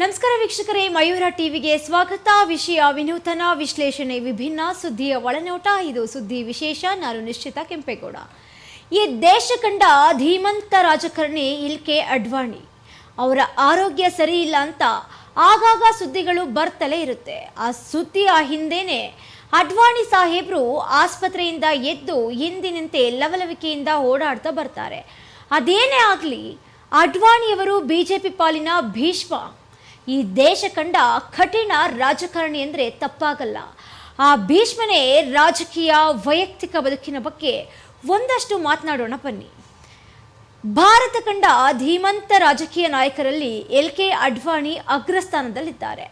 ನಮಸ್ಕಾರ ವೀಕ್ಷಕರೇ, ಮಯೂರ ಟಿವಿಗೆ ಸ್ವಾಗತ. ವಿಷಯ ವಿನೂತನ ವಿಶ್ಲೇಷಣೆ, ವಿಭಿನ್ನ ಸುದ್ದಿಯ ಒಳನೋಟ. ಇದು ಸುದ್ದಿ ವಿಶೇಷ. ನಾನು ನಿಶ್ಚಿತ ಕೆಂಪೇಗೌಡ. ಈ ದೇಶ ಕಂಡ ಧೀಮಂತ ರಾಜಕಾರಣಿ ಎಲ್.ಕೆ. ಅಡ್ವಾಣಿ ಅವರ ಆರೋಗ್ಯ ಸರಿ ಇಲ್ಲ ಅಂತ ಆಗಾಗ ಸುದ್ದಿಗಳು ಬರ್ತಲೇ ಇರುತ್ತೆ. ಆ ಸುದ್ದಿಯ ಹಿಂದೆನೆ ಅಡ್ವಾಣಿ ಸಾಹೇಬ್ರು ಆಸ್ಪತ್ರೆಯಿಂದ ಎದ್ದು ಹಿಂದಿನಂತೆ ಲವಲವಿಕೆಯಿಂದ ಓಡಾಡ್ತಾ ಬರ್ತಾರೆ. ಅದೇನೇ ಆಗಲಿ, ಅಡ್ವಾಣಿಯವರು ಬಿಜೆಪಿ ಪಾಲಿನ ಭೀಷ್ಮ. ಈ ದೇಶ ಕಂಡ ಕಠಿಣ ರಾಜಕಾರಣಿ ಅಂದರೆ ತಪ್ಪಾಗಲ್ಲ. ಆ ಭೀಷ್ಮನೇ ರಾಜಕೀಯ ವೈಯಕ್ತಿಕ ಬದುಕಿನ ಬಗ್ಗೆ ಒಂದಷ್ಟು ಮಾತನಾಡೋಣ ಬನ್ನಿ. ಭಾರತ ಕಂಡ ಧೀಮಂತ ರಾಜಕೀಯ ನಾಯಕರಲ್ಲಿ ಎಲ್.ಕೆ. ಅಡ್ವಾಣಿ ಅಗ್ರಸ್ಥಾನದಲ್ಲಿದ್ದಾರೆ.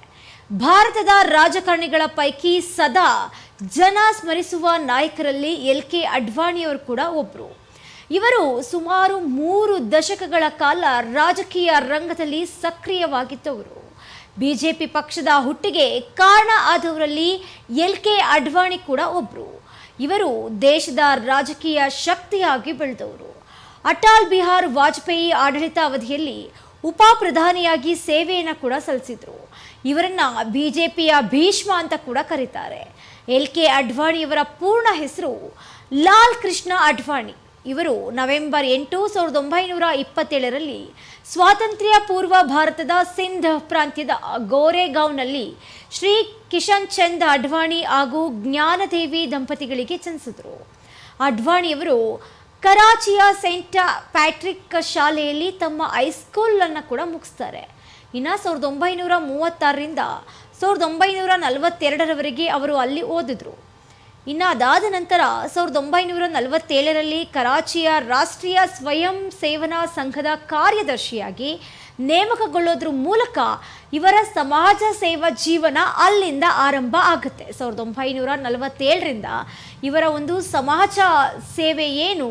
ಭಾರತದ ರಾಜಕಾರಣಿಗಳ ಪೈಕಿ ಸದಾ ಜನ ಸ್ಮರಿಸುವ ನಾಯಕರಲ್ಲಿ ಎಲ್.ಕೆ. ಅಡ್ವಾಣಿಯವರು ಕೂಡ ಒಬ್ಬರು. ಇವರು ಸುಮಾರು 3 ದಶಕಗಳ ಕಾಲ ರಾಜಕೀಯ ರಂಗದಲ್ಲಿ ಸಕ್ರಿಯವಾಗಿದ್ದವರು. ಬಿಜೆಪಿ ಪಕ್ಷದ ಹುಟ್ಟಿಗೆ ಕಾರಣ ಆದವರಲ್ಲಿ ಎಲ್.ಕೆ. ಅಡ್ವಾಣಿ ಕೂಡ ಒಬ್ಬರು. ಇವರು ದೇಶದ ರಾಜಕೀಯ ಶಕ್ತಿಯಾಗಿ ಬೆಳೆದವರು. ಅಟಲ್ ಬಿಹಾರಿ ವಾಜಪೇಯಿ ಆಡಳಿತ ಅವಧಿಯಲ್ಲಿ ಉಪ ಪ್ರಧಾನಿಯಾಗಿ ಸೇವೆಯನ್ನು ಕೂಡ ಸಲ್ಲಿಸಿದ್ರು. ಇವರನ್ನ ಬಿಜೆಪಿಯ ಭೀಷ್ಮ ಅಂತ ಕೂಡ ಕರೀತಾರೆ. ಎಲ್.ಕೆ. ಅಡ್ವಾಣಿಯವರ ಪೂರ್ಣ ಹೆಸರು ಲಾಲ್ ಕೃಷ್ಣ ಅಡ್ವಾಣಿ. ಇವರು ನವೆಂಬರ್ 8, 1927ರಲ್ಲಿ ಸ್ವಾತಂತ್ರ್ಯ ಪೂರ್ವ ಭಾರತದ ಸಿಂಧ್ ಪ್ರಾಂತ್ಯದ ಗೋರೆಗಾಂವ್ನಲ್ಲಿ ಶ್ರೀ ಕಿಶನ್ ಚಂದ್ ಅಡ್ವಾಣಿ ಹಾಗೂ ಜ್ಞಾನದೇವಿ ದಂಪತಿಗಳಿಗೆ ಜನಿಸಿದರು. ಅಡ್ವಾಣಿಯವರು ಕರಾಚಿಯ ಸೆಂಟ್ ಪ್ಯಾಟ್ರಿಕ್ ಶಾಲೆಯಲ್ಲಿ ತಮ್ಮ ಹೈಸ್ಕೂಲನ್ನು ಕೂಡ ಮುಗಿಸ್ತಾರೆ. ಇನ್ನು 1936ರಿಂದ 1942ರವರೆಗೆ ಅವರು ಅಲ್ಲಿ ಓದಿದ್ರು. ಇನ್ನು ಅದಾದ ನಂತರ 1947ರಲ್ಲಿ ಕರಾಚಿಯ ರಾಷ್ಟ್ರೀಯ ಸ್ವಯಂ ಸೇವನಾ ಸಂಘದ ಕಾರ್ಯದರ್ಶಿಯಾಗಿ ನೇಮಕಗೊಳ್ಳೋದ್ರ ಮೂಲಕ ಇವರ ಸಮಾಜ ಸೇವಾ ಜೀವನ ಅಲ್ಲಿಂದ ಆರಂಭ ಆಗುತ್ತೆ. 1947ರಿಂದ ಇವರ ಒಂದು ಸಮಾಜ ಸೇವೆ ಏನು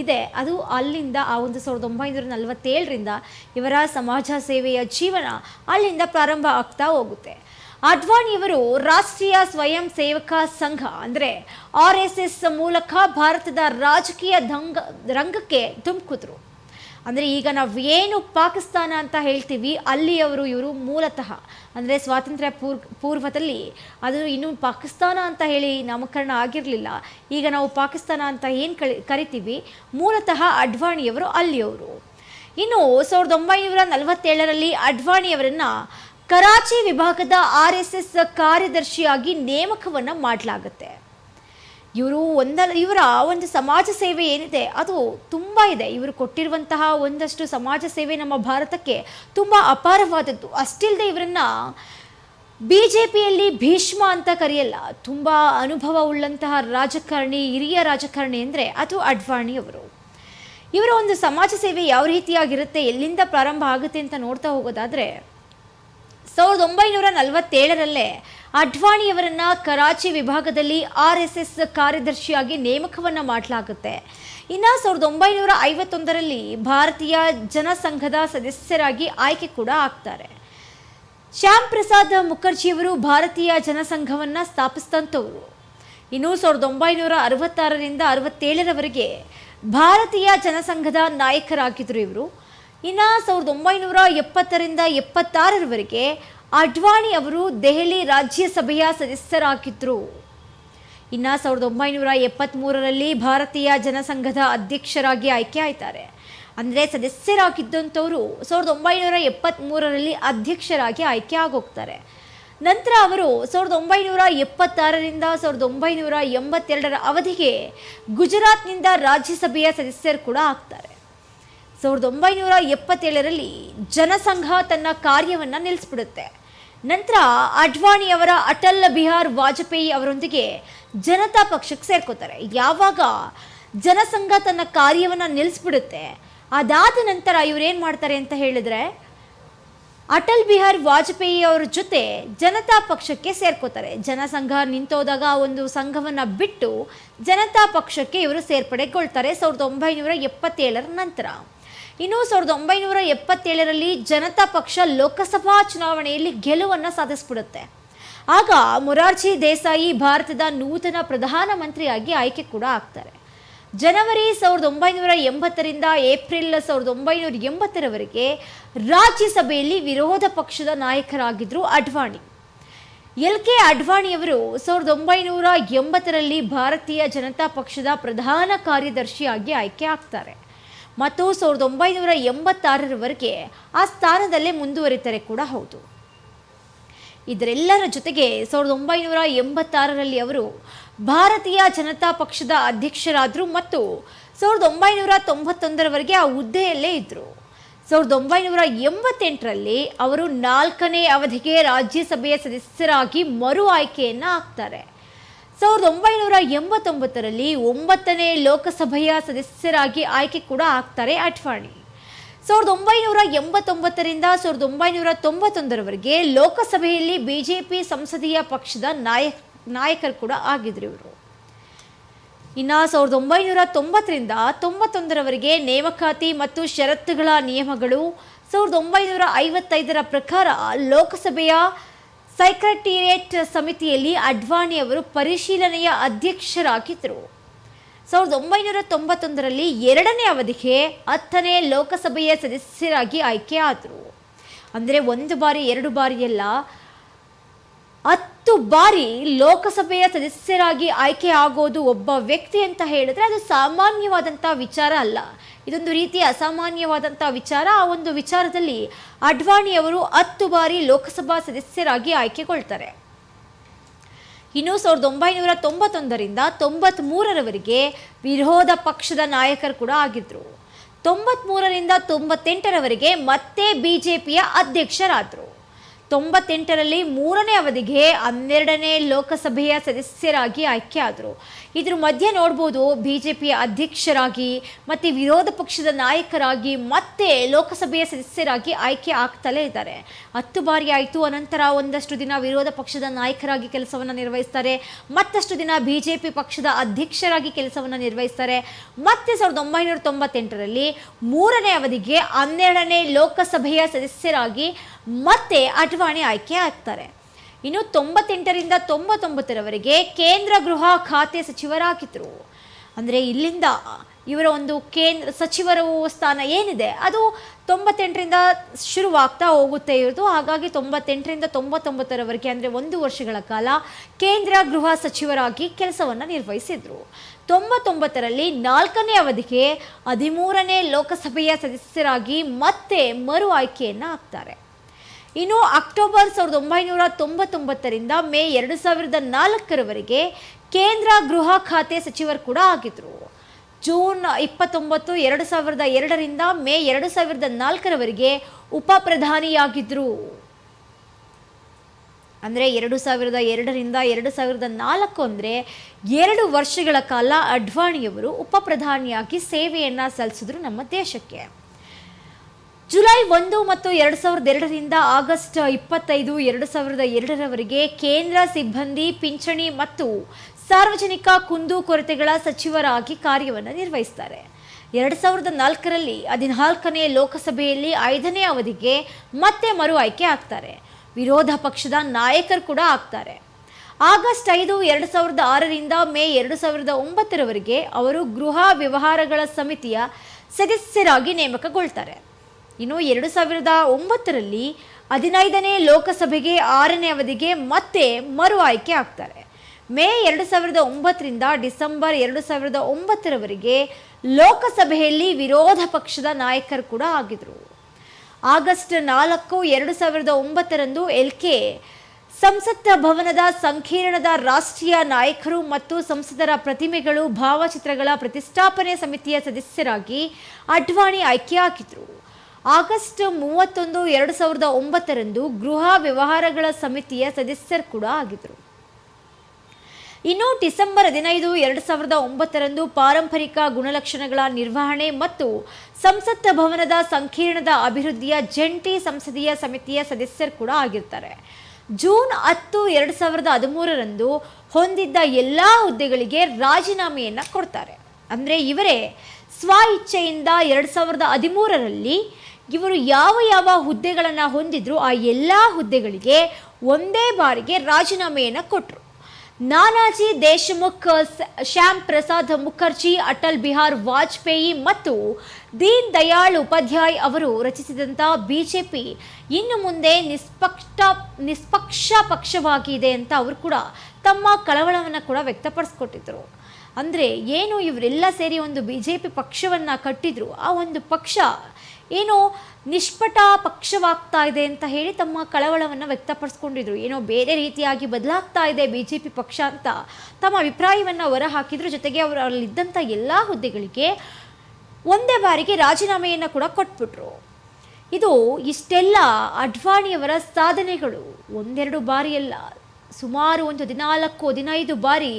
ಇದೆ ಅದು ಅಲ್ಲಿಂದ ಆ ಒಂದು 1947ರಿಂದ ಇವರ ಸಮಾಜ ಸೇವೆಯ ಜೀವನ ಅಲ್ಲಿಂದ ಪ್ರಾರಂಭ ಆಗ್ತಾ ಹೋಗುತ್ತೆ. ಅಡ್ವಾಣಿಯವರು ರಾಷ್ಟ್ರೀಯ ಸ್ವಯಂ ಸೇವಕ ಸಂಘ ಅಂದರೆ RSS ಮೂಲಕ ಭಾರತದ ರಾಜಕೀಯ ರಂಗಕ್ಕೆ ಧುಮುಕಿದ್ರು. ಅಂದರೆ ಈಗ ನಾವು ಏನು ಪಾಕಿಸ್ತಾನ ಅಂತ ಹೇಳ್ತೀವಿ ಇವರು ಮೂಲತಃ ಅಂದರೆ ಸ್ವಾತಂತ್ರ್ಯ ಪೂರ್ವದಲ್ಲಿ ಅದು ಇನ್ನೂ ಪಾಕಿಸ್ತಾನ ಅಂತ ಹೇಳಿ ನಾಮಕರಣ ಆಗಿರಲಿಲ್ಲ. ಈಗ ನಾವು ಪಾಕಿಸ್ತಾನ ಅಂತ ಏನು ಕರಿತೀವಿ, ಮೂಲತಃ ಅಡ್ವಾಣಿಯವರು ಅಲ್ಲಿಯವರು. ಇನ್ನು 1947ರಲ್ಲಿ ಅಡ್ವಾಣಿಯವರನ್ನು ಕರಾಚಿ ವಿಭಾಗದ RSS ಕಾರ್ಯದರ್ಶಿಯಾಗಿ ನೇಮಕವನ್ನು ಮಾಡಲಾಗುತ್ತೆ. ಇವರ ಒಂದು ಸಮಾಜ ಸೇವೆ ಏನಿದೆ ಅದು ತುಂಬ ಇದೆ. ಇವರು ಕೊಟ್ಟಿರುವಂತಹ ಒಂದಷ್ಟು ಸಮಾಜ ಸೇವೆ ನಮ್ಮ ಭಾರತಕ್ಕೆ ತುಂಬ ಅಪಾರವಾದದ್ದು. ಅಷ್ಟಿಲ್ಲದೆ ಇವರನ್ನು ಬಿಜೆಪಿಯಲ್ಲಿ ಭೀಷ್ಮ ಅಂತ ಕರೆಯಲ್ಲ. ತುಂಬ ಅನುಭವ ಉಳ್ಳಂತಹ ರಾಜಕಾರಣಿ, ಹಿರಿಯ ರಾಜಕಾರಣಿ ಅಂದರೆ ಅದು ಅಡ್ವಾಣಿಯವರು. ಇವರ ಒಂದು ಸಮಾಜ ಸೇವೆ ಯಾವ ರೀತಿಯಾಗಿರುತ್ತೆ, ಎಲ್ಲಿಂದ ಪ್ರಾರಂಭ ಆಗುತ್ತೆ ಅಂತ ನೋಡ್ತಾ ಹೋಗೋದಾದರೆ 1947ರಲ್ಲೇ ಅಡ್ವಾಣಿಯವರನ್ನು ಕರಾಚಿ ವಿಭಾಗದಲ್ಲಿ RSS ಕಾರ್ಯದರ್ಶಿಯಾಗಿ ನೇಮಕವನ್ನು ಮಾಡಲಾಗುತ್ತೆ. ಇನ್ನು 1951ರಲ್ಲಿ ಭಾರತೀಯ ಜನಸಂಘದ ಸದಸ್ಯರಾಗಿ ಆಯ್ಕೆ ಕೂಡ ಆಗ್ತಾರೆ. ಶ್ಯಾಮ್ ಪ್ರಸಾದ್ ಮುಖರ್ಜಿಯವರು ಭಾರತೀಯ ಜನಸಂಘವನ್ನು ಸ್ಥಾಪಿಸಿದಂಥವರು. ಇನ್ನು 1966ರಿಂದ 67ರವರೆಗೆ ಭಾರತೀಯ ಜನಸಂಘದ ನಾಯಕರಾಗಿದ್ದರು ಇವರು. ಇನ್ನು 1970ರಿಂದ 76ರವರೆಗೆ ಅಡ್ವಾಣಿ ಅವರು ದೆಹಲಿ ರಾಜ್ಯಸಭೆಯ ಸದಸ್ಯರಾಗಿದ್ದರು. ಇನ್ನು 1973ರಲ್ಲಿ ಭಾರತೀಯ ಜನಸಂಘದ ಅಧ್ಯಕ್ಷರಾಗಿ ಆಯ್ಕೆ ಆಯ್ತಾರೆ. ಅಂದರೆ ಸದಸ್ಯರಾಗಿದ್ದಂಥವರು 1973ರಲ್ಲಿ ಅಧ್ಯಕ್ಷರಾಗಿ ಆಯ್ಕೆ ಆಗೋಗ್ತಾರೆ. ನಂತರ ಅವರು 1976ರಿಂದ 1982ರ ಅವಧಿಗೆ ಗುಜರಾತ್ನಿಂದ ರಾಜ್ಯಸಭೆಯ ಸದಸ್ಯರು ಕೂಡ ಆಗ್ತಾರೆ. 1977ರಲ್ಲಿ ಜನಸಂಘ ತನ್ನ ಕಾರ್ಯವನ್ನು ನಿಲ್ಲಿಸ್ಬಿಡುತ್ತೆ. ನಂತರ ಅಡ್ವಾಣಿಯವರ ಅಟಲ್ ಬಿಹಾರಿ ವಾಜಪೇಯಿ ಅವರೊಂದಿಗೆ ಜನತಾ ಪಕ್ಷಕ್ಕೆ ಸೇರ್ಕೋತಾರೆ. ಯಾವಾಗ ಜನಸಂಘ ತನ್ನ ಕಾರ್ಯವನ್ನು ನಿಲ್ಲಿಸ್ಬಿಡುತ್ತೆ, ಅದಾದ ನಂತರ ಇವರೇನು ಮಾಡ್ತಾರೆ ಅಂತ ಹೇಳಿದ್ರೆ ಅಟಲ್ ಬಿಹಾರಿ ವಾಜಪೇಯಿ ಅವರ ಜೊತೆ ಜನತಾ ಪಕ್ಷಕ್ಕೆ ಸೇರ್ಕೋತಾರೆ. ಜನಸಂಘ ನಿಂತೋದಾಗ ಒಂದು ಸಂಘವನ್ನು ಬಿಟ್ಟು ಜನತಾ ಪಕ್ಷಕ್ಕೆ ಇವರು ಸೇರ್ಪಡೆಗೊಳ್ತಾರೆ 1977ರ ನಂತರ. ಇನ್ನು 1977ರಲ್ಲಿ ಜನತಾ ಪಕ್ಷ ಲೋಕಸಭಾ ಚುನಾವಣೆಯಲ್ಲಿ ಗೆಲುವನ್ನು ಸಾಧಿಸ್ಬಿಡುತ್ತೆ. ಆಗ ಮೊರಾರ್ಜಿ ದೇಸಾಯಿ ಭಾರತದ ನೂತನ ಪ್ರಧಾನಮಂತ್ರಿಯಾಗಿ ಆಯ್ಕೆ ಕೂಡ ಆಗ್ತಾರೆ. ಜನವರಿ 1980ರಿಂದ ಏಪ್ರಿಲ್ 1980ರವರೆಗೆ ರಾಜ್ಯಸಭೆಯಲ್ಲಿ ವಿರೋಧ ಪಕ್ಷದ ನಾಯಕರಾಗಿದ್ದರು ಅಡ್ವಾಣಿ. ಕೆ ಅಡ್ವಾಣಿಯವರು 1980ರಲ್ಲಿ ಭಾರತೀಯ ಜನತಾ ಪಕ್ಷದ ಪ್ರಧಾನ ಕಾರ್ಯದರ್ಶಿಯಾಗಿ ಆಯ್ಕೆ ಆಗ್ತಾರೆ ಮತ್ತು 1986ರವರೆಗೆ ಆ ಸ್ಥಾನದಲ್ಲೇ ಮುಂದುವರಿತಾರೆ ಕೂಡ ಹೌದು. ಇದರೆಲ್ಲರ ಜೊತೆಗೆ 1986ರಲ್ಲಿ ಅವರು ಭಾರತೀಯ ಜನತಾ ಪಕ್ಷದ ಅಧ್ಯಕ್ಷರಾದರು ಮತ್ತು 1991ರವರೆಗೆ ಆ ಹುದ್ದೆಯಲ್ಲೇ ಇದ್ದರು. 1988ರಲ್ಲಿ ಅವರು 4ನೇ ಅವಧಿಗೆ ರಾಜ್ಯಸಭೆಯ ಸದಸ್ಯರಾಗಿ ಮರು ಆಯ್ಕೆಯನ್ನು ಆಗ್ತಾರೆ. 1989ರಲ್ಲಿ 9ನೇ ಲೋಕಸಭೆಯ ಸದಸ್ಯರಾಗಿ ಆಯ್ಕೆ ಕೂಡ ಆಗ್ತಾರೆ ಅಡ್ವಾಣಿ. 1989ರಿಂದ 1991ರವರೆಗೆ ಲೋಕಸಭೆಯಲ್ಲಿ ಬಿಜೆಪಿ ಸಂಸದೀಯ ಪಕ್ಷದ ನಾಯಕರು ಕೂಡ ಆಗಿದ್ರು ಇವರು. ಇನ್ನು 1990ರಿಂದ 91ರವರೆಗೆ ನೇಮಕಾತಿ ಮತ್ತು ಷರತ್ತುಗಳ ನಿಯಮಗಳು 1955ರ ಪ್ರಕಾರ ಲೋಕಸಭೆಯ ಸೆಕ್ರೆಟೇರಿಯೇಟ್ ಸಮಿತಿಯಲ್ಲಿ ಅಡ್ವಾಣಿ ಅವರು ಪರಿಶೀಲನೆಯ ಅಧ್ಯಕ್ಷರಾಗಿದ್ದರು. 1991ರಲ್ಲಿ 2ನೇ ಅವಧಿಗೆ 10ನೇ ಲೋಕಸಭೆಯ ಸದಸ್ಯರಾಗಿ ಆಯ್ಕೆ ಆದರು. ಅಂದರೆ 1 ಬಾರಿ 2 ಬಾರಿಯಲ್ಲ, 10 ಬಾರಿ ಲೋಕಸಭೆಯ ಸದಸ್ಯರಾಗಿ ಆಯ್ಕೆ ಆಗೋದು ಒಬ್ಬ ವ್ಯಕ್ತಿ ಅಂತ ಹೇಳಿದ್ರೆ ಅದು ಸಾಮಾನ್ಯವಾದಂಥ ವಿಚಾರ ಅಲ್ಲ. ಇದೊಂದು ರೀತಿಯ ಅಸಾಮಾನ್ಯವಾದಂಥ ವಿಚಾರ. ಆ ಒಂದು ವಿಚಾರದಲ್ಲಿ ಅಡ್ವಾಣಿಯವರು 10 ಬಾರಿ ಲೋಕಸಭಾ ಸದಸ್ಯರಾಗಿ ಆಯ್ಕೆಗೊಳ್ತಾರೆ. ಇನ್ನು 1991ರಿಂದ 93ರವರೆಗೆ ವಿರೋಧ ಪಕ್ಷದ ನಾಯಕರು ಕೂಡ ಆಗಿದ್ದರು. 93ರಿಂದ 98ರವರೆಗೆ ಮತ್ತೆ ಬಿಜೆಪಿಯ ಅಧ್ಯಕ್ಷರಾದರು. 98ರಲ್ಲಿ 3ನೇ ಅವಧಿಗೆ 12ನೇ ಲೋಕಸಭೆಯ ಸದಸ್ಯರಾಗಿ ಆಯ್ಕೆ ಆದರು. ಇದ್ರ ಮಧ್ಯೆ ನೋಡ್ಬೋದು ಬಿಜೆಪಿಯ ಅಧ್ಯಕ್ಷರಾಗಿ ಮತ್ತು ವಿರೋಧ ಪಕ್ಷದ ನಾಯಕರಾಗಿ ಮತ್ತೆ ಲೋಕಸಭೆಯ ಸದಸ್ಯರಾಗಿ ಆಯ್ಕೆ ಆಗ್ತಲೇ ಇದ್ದಾರೆ. 10 ಬಾರಿ ಆಯಿತು. ಅನಂತರ ಒಂದಷ್ಟು ದಿನ ವಿರೋಧ ಪಕ್ಷದ ನಾಯಕರಾಗಿ ಕೆಲಸವನ್ನು ನಿರ್ವಹಿಸ್ತಾರೆ, ಮತ್ತಷ್ಟು ದಿನ ಬಿಜೆಪಿ ಪಕ್ಷದ ಅಧ್ಯಕ್ಷರಾಗಿ ಕೆಲಸವನ್ನು ನಿರ್ವಹಿಸ್ತಾರೆ. ಮತ್ತೆ 1998ರಲ್ಲಿ 3ನೇ ಅವಧಿಗೆ 12ನೇ ಲೋಕಸಭೆಯ ಸದಸ್ಯರಾಗಿ ಮತ್ತೆ ಅಡ್ವಾಣಿ ಆಯ್ಕೆ ಆಗ್ತಾರೆ. ಇನ್ನು 98ರಿಂದ 99ರವರೆಗೆ ಕೇಂದ್ರ ಗೃಹ ಖಾತೆ ಸಚಿವರಾಗಿದ್ದರು. ಅಂದರೆ ಇಲ್ಲಿಂದ ಇವರ ಒಂದು ಕೇಂದ್ರ ಸಚಿವರು ಸ್ಥಾನ ಏನಿದೆ ಅದು 98ರಿಂದ ಶುರುವಾಗ್ತಾ ಹೋಗುತ್ತೆ ಇರೋದು. ಹಾಗಾಗಿ 98ರಿಂದ 99ರವರೆಗೆ ಅಂದರೆ 1 ವರ್ಷಗಳ ಕಾಲ ಕೇಂದ್ರ ಗೃಹ ಸಚಿವರಾಗಿ ಕೆಲಸವನ್ನು ನಿರ್ವಹಿಸಿದರು. 99ರಲ್ಲಿ 4ನೇ ಅವಧಿಗೆ 13ನೇ ಲೋಕಸಭೆಯ ಸದಸ್ಯರಾಗಿ ಮತ್ತೆ ಮರು ಆಯ್ಕೆಯನ್ನು ಆಗ್ತಾರೆ. ಇನ್ನು ಅಕ್ಟೋಬರ್ 1999ರಿಂದ ಮೇ 2004ರವರೆಗೆ ಕೇಂದ್ರ ಗೃಹ ಖಾತೆ ಸಚಿವರು ಕೂಡ ಆಗಿದ್ದರು. ಜೂನ್ 29, 2002ರಿಂದ ಮೇ 2004ರವರೆಗೆ ಉಪ ಪ್ರಧಾನಿಯಾಗಿದ್ದರು. ಅಂದರೆ 2002ರಿಂದ 2004 ಅಂದರೆ 2 ವರ್ಷಗಳ ಕಾಲ ಅಡ್ವಾಣಿಯವರು ಉಪ ಪ್ರಧಾನಿಯಾಗಿ ಸೇವೆಯನ್ನು ಸಲ್ಲಿಸಿದ್ರು ನಮ್ಮ ದೇಶಕ್ಕೆ. ಜುಲೈ 1 ಮತ್ತು 2002ರಿಂದ ಆಗಸ್ಟ್ 25, 2002ರವರೆಗೆ ಕೇಂದ್ರ ಸಿಬ್ಬಂದಿ ಪಿಂಚಣಿ ಮತ್ತು ಸಾರ್ವಜನಿಕ ಕುಂದುಕೊರತೆಗಳ ಸಚಿವರಾಗಿ ಕಾರ್ಯವನ್ನು ನಿರ್ವಹಿಸ್ತಾರೆ. 2004ರಲ್ಲಿ 14ನೇ ಲೋಕಸಭೆಯಲ್ಲಿ 5ನೇ ಅವಧಿಗೆ ಮತ್ತೆ ಮರು ಆಯ್ಕೆ ಆಗ್ತಾರೆ. ವಿರೋಧ ಪಕ್ಷದ ನಾಯಕರು ಕೂಡ ಆಗ್ತಾರೆ. ಆಗಸ್ಟ್ 5, 2006ರಿಂದ ಮೇ 2009ರವರೆಗೆ ಅವರು ಗೃಹ ವ್ಯವಹಾರಗಳ ಸಮಿತಿಯ ಸದಸ್ಯರಾಗಿ ನೇಮಕಗೊಳ್ತಾರೆ. ಇನ್ನು 2009ರಲ್ಲಿ 15ನೇ ಲೋಕಸಭೆಗೆ 6ನೇ ಅವಧಿಗೆ ಮತ್ತೆ ಮರು ಆಯ್ಕೆ ಆಗ್ತಾರೆ. ಮೇ 2009ರಿಂದ ಡಿಸೆಂಬರ್ 2009ರವರೆಗೆ ಲೋಕಸಭೆಯಲ್ಲಿ ವಿರೋಧ ಪಕ್ಷದ ನಾಯಕರು ಕೂಡ ಆಗಿದ್ರು. ಆಗಸ್ಟ್ 4, 2009ರಂದು ಕೆ ಸಂಸತ್ ಭವನದ ಸಂಕೀರ್ಣದ ರಾಷ್ಟ್ರೀಯ ನಾಯಕರು ಮತ್ತು ಸಂಸದರ ಪ್ರತಿಮೆಗಳು ಭಾವಚಿತ್ರಗಳ ಪ್ರತಿಷ್ಠಾಪನೆ ಸಮಿತಿಯ ಸದಸ್ಯರಾಗಿ ಅಡ್ವಾಣಿ ಆಯ್ಕೆಯಾಗಿದ್ದರು. ಆಗಸ್ಟ್ 31, 2009ರಂದು ಗೃಹ ವ್ಯವಹಾರಗಳ ಸಮಿತಿಯ ಸದಸ್ಯರು ಕೂಡ ಆಗಿದ್ದರು. ಇನ್ನು ಡಿಸೆಂಬರ್ 15, 2009ರಂದು ಪಾರಂಪರಿಕ ಗುಣಲಕ್ಷಣಗಳ ನಿರ್ವಹಣೆ ಮತ್ತು ಸಂಸತ್ ಭವನದ ಸಂಕೀರ್ಣದ ಅಭಿವೃದ್ಧಿಯ ಜಂಟಿ ಸಂಸದೀಯ ಸಮಿತಿಯ ಸದಸ್ಯರು ಕೂಡ ಆಗಿರ್ತಾರೆ. ಜೂನ್ 10, 2013ರಂದು ಹೊಂದಿದ್ದ ಎಲ್ಲ ಹುದ್ದೆಗಳಿಗೆ ರಾಜೀನಾಮೆಯನ್ನು ಕೊಡ್ತಾರೆ. ಅಂದರೆ ಇವರೇ ಸ್ವ ಇಚ್ಛೆಯಿಂದ 2013ರಲ್ಲಿ ಇವರು ಯಾವ ಹುದ್ದೆಗಳನ್ನು ಹೊಂದಿದ್ರು ಆ ಎಲ್ಲ ಹುದ್ದೆಗಳಿಗೆ ಒಂದೇ ಬಾರಿಗೆ ರಾಜೀನಾಮೆಯನ್ನು ಕೊಟ್ಟರು. ನಾನಾಜಿ ದೇಶಮುಖ್, ಶ್ಯಾಮ್ ಪ್ರಸಾದ್ ಮುಖರ್ಜಿ, ಅಟಲ್ ಬಿಹಾರ್ ವಾಜಪೇಯಿ ಮತ್ತು ದೀನ್ ದಯಾಳ್ ಉಪಾಧ್ಯಾಯ್ ಅವರು ರಚಿಸಿದಂಥ ಬಿಜೆಪಿ ಇನ್ನು ಮುಂದೆ ನಿಷ್ಪಕ್ಷ ಪಕ್ಷವಾಗಿದೆ ಅಂತ ಅವರು ಕೂಡ ತಮ್ಮ ಕಳವಳವನ್ನು ಕೂಡ ವ್ಯಕ್ತಪಡಿಸ್ಕೊಟ್ಟಿದ್ರು. ಅಂದರೆ ಏನು ಇವರೆಲ್ಲ ಸೇರಿ ಒಂದು ಬಿಜೆಪಿ ಪಕ್ಷವನ್ನು ಕಟ್ಟಿದ್ರು, ಆ ಒಂದು ಪಕ್ಷ ಏನೋ ನಿಷ್ಪಟ ಪಕ್ಷವಾಗ್ತಾ ಇದೆ ಅಂತ ಹೇಳಿ ತಮ್ಮ ಕಳವಳವನ್ನು ವ್ಯಕ್ತಪಡಿಸ್ಕೊಂಡಿದ್ರು. ಏನೋ ಬೇರೆ ರೀತಿಯಾಗಿ ಬದಲಾಗ್ತಾ ಇದೆ ಬಿಜೆಪಿ ಪಕ್ಷ ಅಂತ ತಮ್ಮ ಅಭಿಪ್ರಾಯವನ್ನು ಹೊರಹಾಕಿದ್ರು. ಜೊತೆಗೆ ಅವರಲ್ಲಿದ್ದಂಥ ಎಲ್ಲ ಹುದ್ದೆಗಳಿಗೆ ಒಂದೇ ಬಾರಿಗೆ ರಾಜೀನಾಮೆಯನ್ನು ಕೂಡ ಕೊಟ್ಬಿಟ್ರು. ಇದು ಇಷ್ಟೆಲ್ಲ ಅಡ್ವಾಣಿಯವರ ಸಾಧನೆಗಳು ಒಂದೆರಡು ಬಾರಿಯಲ್ಲ, ಸುಮಾರು ಒಂದು 14-15 ಬಾರಿ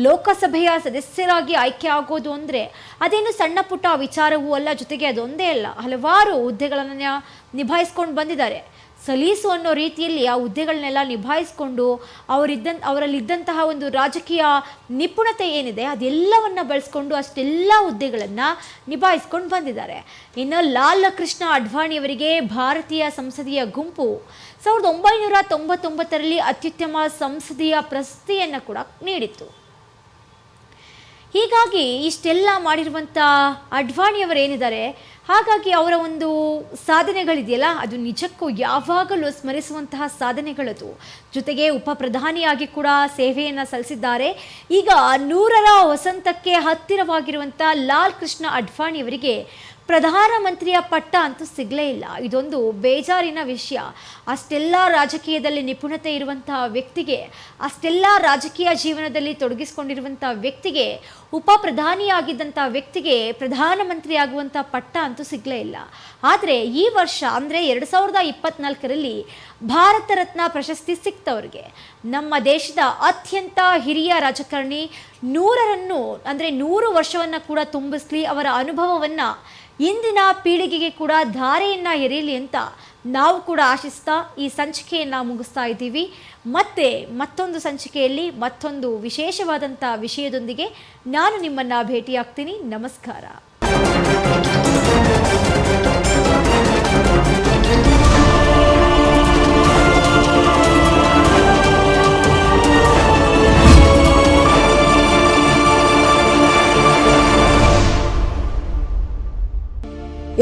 ಲೋಕಸಭೆಯ ಸದಸ್ಯರಾಗಿ ಆಯ್ಕೆ ಆಗೋದು ಅಂದರೆ ಅದೇನು ಸಣ್ಣ ಪುಟ್ಟ ವಿಚಾರವೂ ಅಲ್ಲ. ಜೊತೆಗೆ ಅದೊಂದೇ ಅಲ್ಲ, ಹಲವಾರು ಹುದ್ದೆಗಳನ್ನು ನಿಭಾಯಿಸ್ಕೊಂಡು ಬಂದಿದ್ದಾರೆ. ಸಲೀಸು ಅನ್ನೋ ರೀತಿಯಲ್ಲಿ ಆ ಹುದ್ದೆಗಳನ್ನೆಲ್ಲ ನಿಭಾಯಿಸ್ಕೊಂಡು ಅವರಲ್ಲಿದ್ದಂತಹ ಒಂದು ರಾಜಕೀಯ ನಿಪುಣತೆ ಏನಿದೆ ಅದೆಲ್ಲವನ್ನು ಬಳಸ್ಕೊಂಡು ಅಷ್ಟೆಲ್ಲ ಹುದ್ದೆಗಳನ್ನು ನಿಭಾಯಿಸ್ಕೊಂಡು ಬಂದಿದ್ದಾರೆ. ಇನ್ನು ಲಾಲ್ ಕೃಷ್ಣ ಅಡ್ವಾಣಿಯವರಿಗೆ ಭಾರತೀಯ ಸಂಸದೀಯ ಗುಂಪು 1999ರಲ್ಲಿ ಅತ್ಯುತ್ತಮ ಸಂಸದೀಯ ಪ್ರಶಸ್ತಿಯನ್ನು ಕೂಡ ನೀಡಿತ್ತು. ಹೀಗಾಗಿ ಇಷ್ಟೆಲ್ಲ ಮಾಡಿರುವಂಥ ಅಡ್ವಾಣಿಯವರೇನಿದ್ದಾರೆ, ಹಾಗಾಗಿ ಅವರ ಒಂದು ಸಾಧನೆಗಳಿದೆಯಲ್ಲ ಅದು ನಿಜಕ್ಕೂ ಯಾವಾಗಲೂ ಸ್ಮರಿಸುವಂತಹ ಸಾಧನೆಗಳದು. ಜೊತೆಗೆ ಉಪ ಪ್ರಧಾನಿಯಾಗಿ ಕೂಡ ಸೇವೆಯನ್ನು ಸಲ್ಲಿಸಿದ್ದಾರೆ. ಈಗ 100ರ ವಸಂತಕ್ಕೆ ಹತ್ತಿರವಾಗಿರುವಂಥ ಲಾಲ್ ಕೃಷ್ಣ ಅಡ್ವಾಣಿಯವರಿಗೆ ಪ್ರಧಾನಮಂತ್ರಿಯ ಪಟ್ಟ ಅಂತೂ ಸಿಗಲೇ ಇಲ್ಲ. ಇದೊಂದು ಬೇಜಾರಿನ ವಿಷಯ. ಅಷ್ಟೆಲ್ಲ ರಾಜಕೀಯದಲ್ಲಿ ನಿಪುಣತೆ ಇರುವಂತಹ ವ್ಯಕ್ತಿಗೆ, ಅಷ್ಟೆಲ್ಲ ರಾಜಕೀಯ ಜೀವನದಲ್ಲಿ ತೊಡಗಿಸಿಕೊಂಡಿರುವಂಥ ವ್ಯಕ್ತಿಗೆ, ಉಪ ಪ್ರಧಾನಿಯಾಗಿದ್ದಂಥ ವ್ಯಕ್ತಿಗೆ ಪ್ರಧಾನಮಂತ್ರಿ ಆಗುವಂಥ ಪಟ್ಟ ಅಂತೂ ಸಿಗಲೇ ಇಲ್ಲ. ಆದರೆ ಈ ವರ್ಷ ಅಂದರೆ 2024ರಲ್ಲಿ ಭಾರತ ರತ್ನ ಪ್ರಶಸ್ತಿ ಸಿಕ್ತವ್ರಿಗೆ. ನಮ್ಮ ದೇಶದ ಅತ್ಯಂತ ಹಿರಿಯ ರಾಜಕಾರಣಿ 100ರನ್ನು ಅಂದರೆ 100 ವರ್ಷವನ್ನು ಕೂಡ ತುಂಬಿಸ್ಲಿ, ಅವರ ಅನುಭವವನ್ನು ಇಂದಿನ ಪೀಳಿಗೆಗೆ ಕೂಡ ಧಾರೆಯನ್ನು ಎರೀಲಿ ಅಂತ ನಾವು ಕೂಡ ಆಶಿಸ್ತಾ ಈ ಸಂಚಿಕೆಯನ್ನು ಮುಗಿಸ್ತಾ ಇದ್ದೀವಿ. ಮತ್ತೆ ಮತ್ತೊಂದು ಸಂಚಿಕೆಯಲ್ಲಿ ಮತ್ತೊಂದು ವಿಶೇಷವಾದಂಥ ವಿಷಯದೊಂದಿಗೆ ನಾನು ನಿಮ್ಮನ್ನು ಭೇಟಿಯಾಗ್ತೀನಿ. ನಮಸ್ಕಾರ.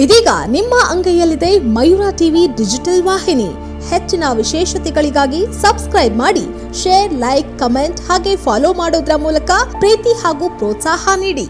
ಇದೀಗ ನಿಮ್ಮ ಅಂಗೈಯಲ್ಲಿದೆ ಮಯೂರ ಟಿವಿ ಡಿಜಿಟಲ್ ವಾಹಿನಿ. ಹೆಚ್ಚಿನ ವಿಶೇಷತೆಗಳಿಗಾಗಿ ಸಬ್ಸ್ಕ್ರೈಬ್ ಮಾಡಿ, ಶೇರ್, ಲೈಕ್, ಕಮೆಂಟ್ ಹಾಗೆ ಫಾಲೋ ಮಾಡೋದ್ರ ಮೂಲಕ ಪ್ರೀತಿ ಹಾಗೂ ಪ್ರೋತ್ಸಾಹ ನೀಡಿ.